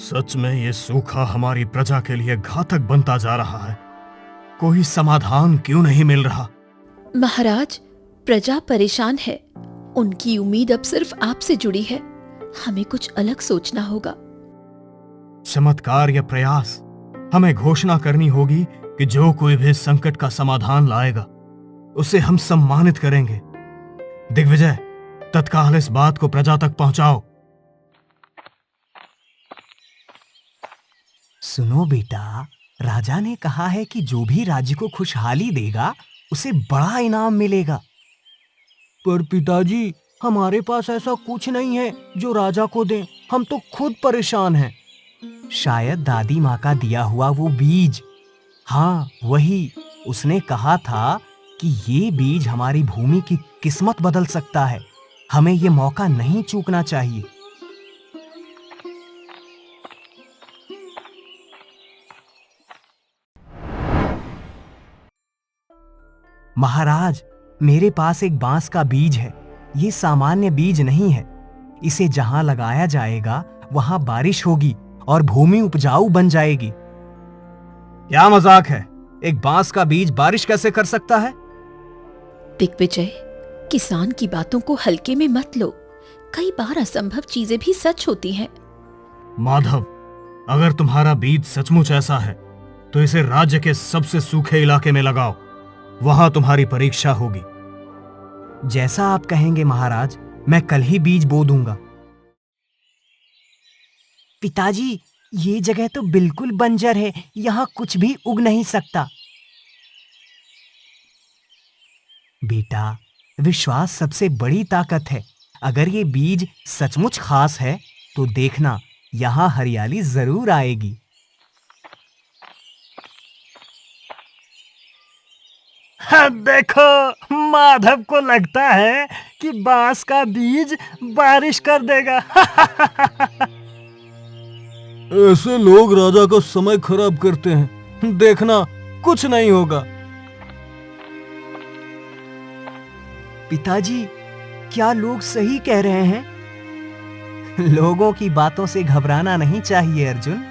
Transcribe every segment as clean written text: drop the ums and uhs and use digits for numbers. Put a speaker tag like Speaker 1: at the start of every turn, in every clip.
Speaker 1: सच में ये सूखा हमारी प्रजा के लिए घातक बनता जा रहा है। कोई समाधान क्यों नहीं मिल रहा?
Speaker 2: महाराज, प्रजा परेशान है। उनकी उम्मीद अब सिर्फ आपसे जुड़ी है। हमें कुछ अलग सोचना होगा।
Speaker 1: चमत्कार या प्रयास, हमें घोषणा करनी होगी कि जो कोई भी संकट का समाधान लाएगा उसे हम सम्मानित करेंगे। दिग्विजय, तत्काल इस बात को प्रजा तक पहुंचाओ।
Speaker 3: सुनो बेटा, राजा ने कहा है कि जो भी राज्य को खुशहाली देगा उसे बड़ा इनाम मिलेगा। पर पिताजी, हमारे पास ऐसा कुछ नहीं है जो राजा को दें। हम तो खुद परेशान हैं। शायद दादी माँ का दिया हुआ वो बीज। हाँ, वही। उसने कहा था कि ये बीज हमारी भूमि की किस्मत बदल सकता है। हमें ये मौका नहीं चूकना चाहिए। महाराज, मेरे पास एक बांस का बीज है। ये सामान्य बीज नहीं है। इसे जहां लगाया जाएगा वहां बारिश होगी और भूमि उपजाऊ बन जाएगी।
Speaker 1: क्या मजाक है? एक बांस का बीज बारिश कैसे कर सकता है?
Speaker 2: दिग्विजय, किसान की बातों को हल्के में मत लो। कई बार असंभव चीजें भी सच होती हैं।
Speaker 1: माधव, अगर तुम्हारा बीज सचमुच ऐसा है तो इसे राज्य के सबसे सूखे इलाके में लगाओ। वहां तुम्हारी परीक्षा होगी।
Speaker 3: जैसा आप कहेंगे महाराज, मैं कल ही बीज बो दूंगा। पिताजी, ये जगह तो बिल्कुल बंजर है। यहाँ कुछ भी उग नहीं सकता। बेटा, विश्वास सबसे बड़ी ताकत है। अगर ये बीज सचमुच खास है तो देखना, यहाँ हरियाली जरूर आएगी।
Speaker 4: देखो, माधव को लगता है कि बांस का बीज बारिश कर देगा।
Speaker 1: ऐसे लोग राजा का समय खराब करते हैं। देखना, कुछ नहीं होगा।
Speaker 3: पिताजी, क्या लोग सही कह रहे हैं? लोगों की बातों से घबराना नहीं चाहिए अर्जुन।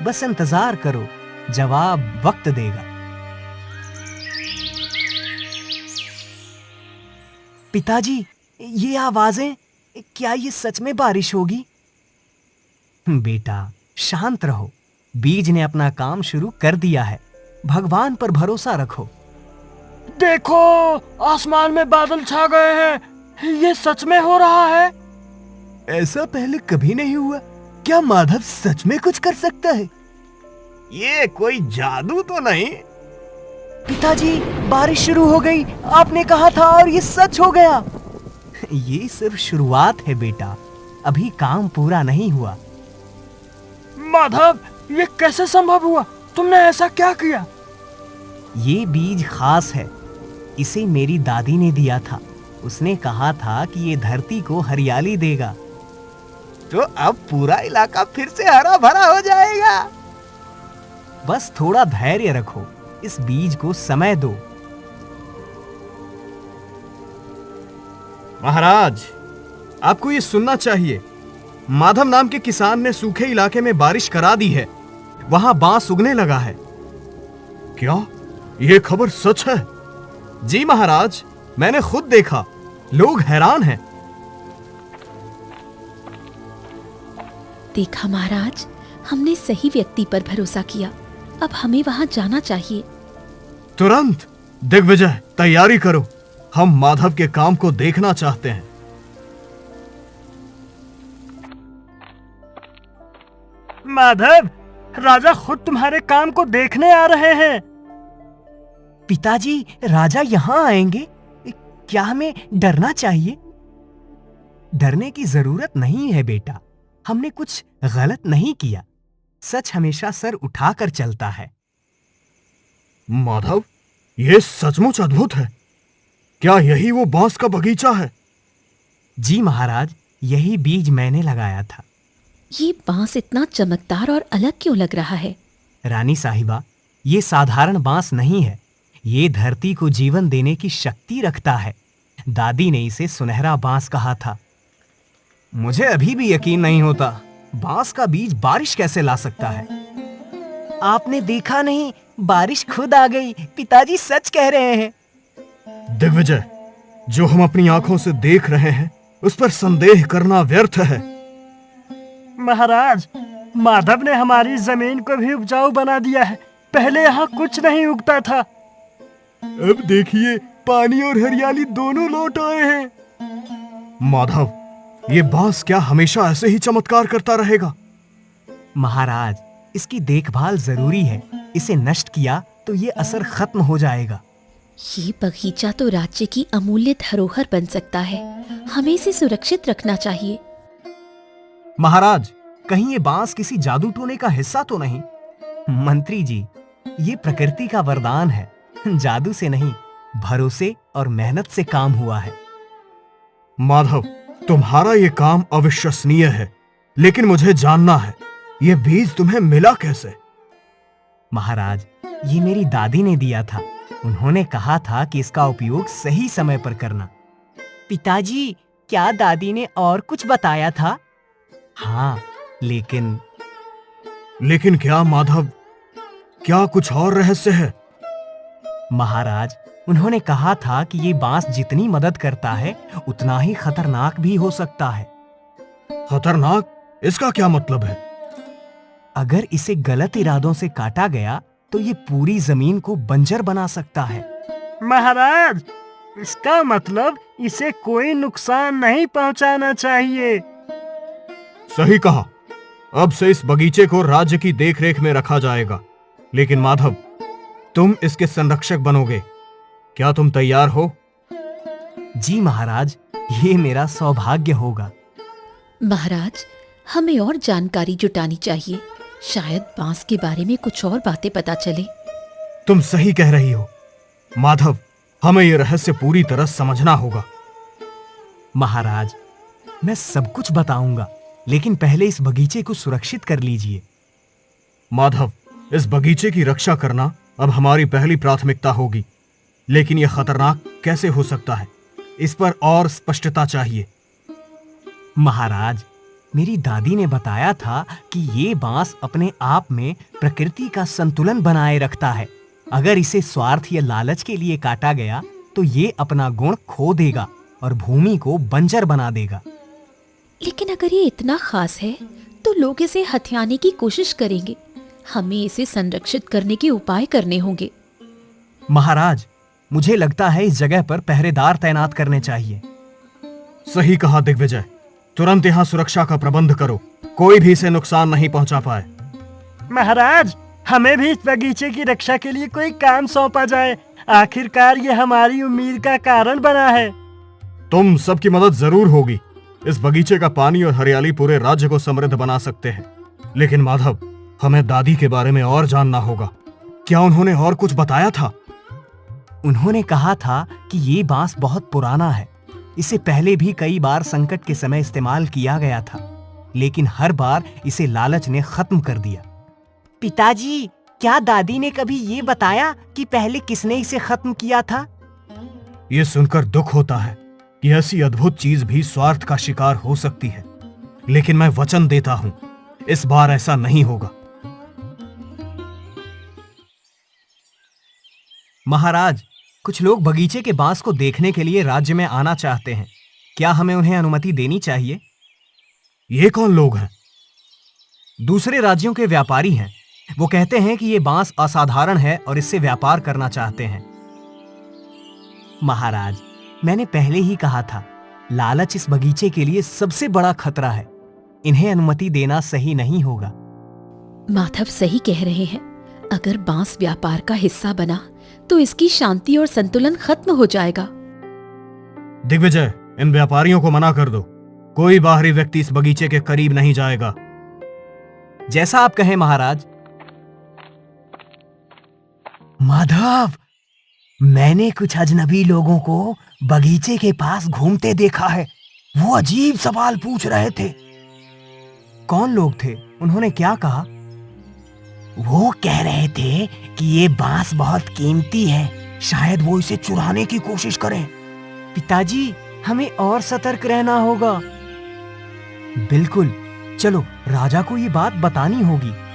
Speaker 3: बस इंतजार करो, जवाब वक्त देगा। पिताजी, ये आवाजें, क्या ये सच में बारिश होगी? बेटा, शांत रहो। बीज ने अपना काम शुरू कर दिया है। भगवान पर भरोसा रखो।
Speaker 4: देखो, आसमान में बादल छा गए हैं। ये सच में हो रहा है।
Speaker 3: ऐसा पहले कभी नहीं हुआ। क्या माधव सच में कुछ कर सकता है?
Speaker 1: ये कोई जादू तो नहीं?
Speaker 3: पिताजी, बारिश शुरू हो गई। आपने कहा था और ये सच हो गया। ये सिर्फ शुरुआत है बेटा। अभी काम पूरा नहीं हुआ।
Speaker 4: माधव, ये कैसे संभव हुआ? तुमने ऐसा क्या किया?
Speaker 3: ये बीज खास है। इसे मेरी दादी ने दिया था। उसने कहा था कि ये धरती को हरियाली देगा।
Speaker 1: तो अब पूरा इलाका फिर से हरा भरा हो जाएगा।
Speaker 3: बस थोड़ा धैर्य रखो। इस बीज को समय दो।
Speaker 1: महाराज, आपको ये सुनना चाहिए। माधव नाम के किसान ने सूखे इलाके में बारिश करा दी है। वहां बांस उगने लगा है। क्या ये खबर सच है? जी महाराज, मैंने खुद देखा। लोग हैरान हैं।
Speaker 2: देखा महाराज, हमने सही व्यक्ति पर भरोसा किया। अब हमें वहां जाना चाहिए।
Speaker 1: तुरंत! दिग्विजय, तैयारी करो। हम माधव के काम को देखना चाहते हैं।
Speaker 4: माधव, राजा खुद तुम्हारे काम को देखने आ रहे हैं।
Speaker 3: पिताजी, राजा यहाँ आएंगे? क्या हमें डरना चाहिए? डरने की जरूरत नहीं है बेटा। हमने कुछ गलत नहीं किया। सच हमेशा सर उठाकर चलता है।
Speaker 1: माधव, ये सचमुच अद्भुत है। क्या यही वो बांस का बगीचा है?
Speaker 3: जी महाराज, यही बीज मैंने लगाया था।
Speaker 2: ये बांस इतना चमकदार और अलग क्यों लग रहा है?
Speaker 3: रानी साहिबा, ये साधारण बांस नहीं है। ये धरती को जीवन देने की शक्ति रखता है। दादी ने इसे सुनहरा बांस कहा था।
Speaker 1: मुझे अभी भी यकीन नहीं होता।
Speaker 3: बांस का बीज बारिश कैसे ला सकता है? आपने देखा नहीं, बारिश खुद आ गई। पिताजी सच कह रहे हैं।
Speaker 1: दिग्विजय, जो हम अपनी आंखों से देख रहे हैं उस पर संदेह करना व्यर्थ है।
Speaker 4: महाराज, माधव ने हमारी जमीन को भी उपजाऊ बना दिया है। पहले यहाँ कुछ नहीं उगता था।
Speaker 1: अब देखिए, पानी और हरियाली दोनों लौट आए हैं। माधव, ये बांस क्या हमेशा ऐसे ही चमत्कार करता रहेगा?
Speaker 3: महाराज, इसकी देखभाल जरूरी है। इसे नष्ट किया तो ये असर खत्म हो जाएगा।
Speaker 2: ये बगीचा तो राज्य की अमूल्य धरोहर बन सकता है। हमें इसे सुरक्षित रखना चाहिए।
Speaker 3: महाराज, कहीं ये बांस किसी जादू टोने का हिस्सा तो नहीं? मंत्री जी, ये प्रकृति का वरदान है। जादू से नहीं, भरोसे और मेहनत से काम हुआ है।
Speaker 1: माधव, तुम्हारा ये काम अविश्वसनीय है, लेकिन मुझे जानना है, ये बीज तुम्हें मिला कैसे?
Speaker 3: महाराज, ये मेरी दादी ने दिया था। उन्होंने कहा था कि इसका उपयोग सही समय पर करना। पिताजी, क्या दादी ने और कुछ बताया था? हाँ, लेकिन
Speaker 1: क्या माधव? क्या कुछ और रहस्य है?
Speaker 3: महाराज, उन्होंने कहा था कि ये बांस जितनी मदद करता है उतना ही खतरनाक भी हो सकता है।
Speaker 1: खतरनाक? इसका क्या मतलब है?
Speaker 3: अगर इसे गलत इरादों से काटा गया तो ये पूरी जमीन को बंजर बना सकता है।
Speaker 4: महाराज, इसका मतलब इसे कोई नुकसान नहीं पहुंचाना चाहिए।
Speaker 1: सही कहा। अब से इस बगीचे को राज्य की देखरेख में रखा जाएगा। लेकिन माधव, तुम इसके संरक्षक बनोगे। क्या तुम तैयार हो?
Speaker 3: जी महाराज, ये मेरा सौभाग्य होगा।
Speaker 2: महाराज, हमें और जानकारी जुटानी चाहिए। शायद बांस के बारे में कुछ और बातें पता चले।
Speaker 1: तुम सही कह रही हो माधव, हमें यह रहस्य पूरी तरह समझना होगा।
Speaker 3: महाराज, मैं सब कुछ बताऊंगा, लेकिन पहले इस बगीचे को सुरक्षित कर लीजिए।
Speaker 1: माधव, इस बगीचे की रक्षा करना अब हमारी पहली प्राथमिकता होगी। लेकिन यह खतरनाक कैसे हो सकता है? इस पर और स्पष्टता चाहिए।
Speaker 3: महाराज, मेरी दादी ने बताया था कि ये बांस अपने आप में प्रकृति का संतुलन बनाए रखता है। अगर इसे स्वार्थ या लालच के लिए काटा गया तो ये अपना गुण खो देगा और भूमि को बंजर बना देगा।
Speaker 2: लेकिन अगर ये इतना खास है तो लोग इसे हथियाने की कोशिश करेंगे। हमें इसे संरक्षित करने के उपाय करने होंगे।
Speaker 3: महाराज, मुझे लगता है इस जगह पर पहरेदार तैनात करने चाहिए।
Speaker 1: सही कहा दिग्विजय, तुरंत यहाँ सुरक्षा का प्रबंध करो। कोई भी इसे नुकसान नहीं पहुंचा पाए।
Speaker 4: महाराज, हमें भी इस बगीचे की रक्षा के लिए कोई काम सौंपा जाए। आखिरकार ये हमारी उम्मीद का कारण बना है।
Speaker 1: तुम सबकी मदद जरूर होगी। इस बगीचे का पानी और हरियाली पूरे राज्य को समृद्ध बना सकते हैं। लेकिन माधव, हमें दादी के बारे में और जानना होगा। क्या उन्होंने और कुछ बताया था?
Speaker 3: उन्होंने कहा था कि ये बांस बहुत पुराना है। इसे पहले भी कई बार संकट के समय इस्तेमाल किया गया था, लेकिन हर बार इसे लालच ने खत्म कर दिया। पिताजी, क्या दादी ने कभी ये बताया कि पहले किसने इसे खत्म किया था?
Speaker 1: ये सुनकर दुख होता है कि ऐसी अद्भुत चीज भी स्वार्थ का शिकार हो सकती है। लेकिन मैं वचन देता हूं, इस बार ऐसा नहीं होगा।
Speaker 3: महाराज, कुछ लोग बगीचे के बांस को देखने के लिए राज्य में आना चाहते हैं। क्या हमें उन्हें अनुमति देनी चाहिए?
Speaker 1: ये कौन लोग हैं?
Speaker 3: दूसरे राज्यों के व्यापारी हैं। वो कहते हैं कि ये बांस असाधारण है और इससे व्यापार करना चाहते हैं। महाराज, मैंने पहले ही कहा था, लालच इस बगीचे के लिए सबसे बड़ा खतरा है। इन्हें अनुमति देना सही नहीं होगा।
Speaker 2: माधव सही कह रहे हैं। अगर बांस व्यापार का हिस्सा बना तो इसकी शांति और संतुलन खत्म हो जाएगा।
Speaker 1: दिग्विजय, इन व्यापारियों को मना कर दो। कोई बाहरी व्यक्ति इस बगीचे के करीब नहीं जाएगा।
Speaker 3: जैसा आप कहें महाराज। माधव, मैंने कुछ अजनबी लोगों को बगीचे के पास घूमते देखा है। वो अजीब सवाल पूछ रहे थे। कौन लोग थे? उन्होंने क्या कहा? वो कह रहे थे कि ये बांस बहुत कीमती है, शायद वो इसे चुराने की कोशिश करें। पिताजी, हमें और सतर्क रहना होगा। बिल्कुल, चलो राजा को ये बात बतानी होगी।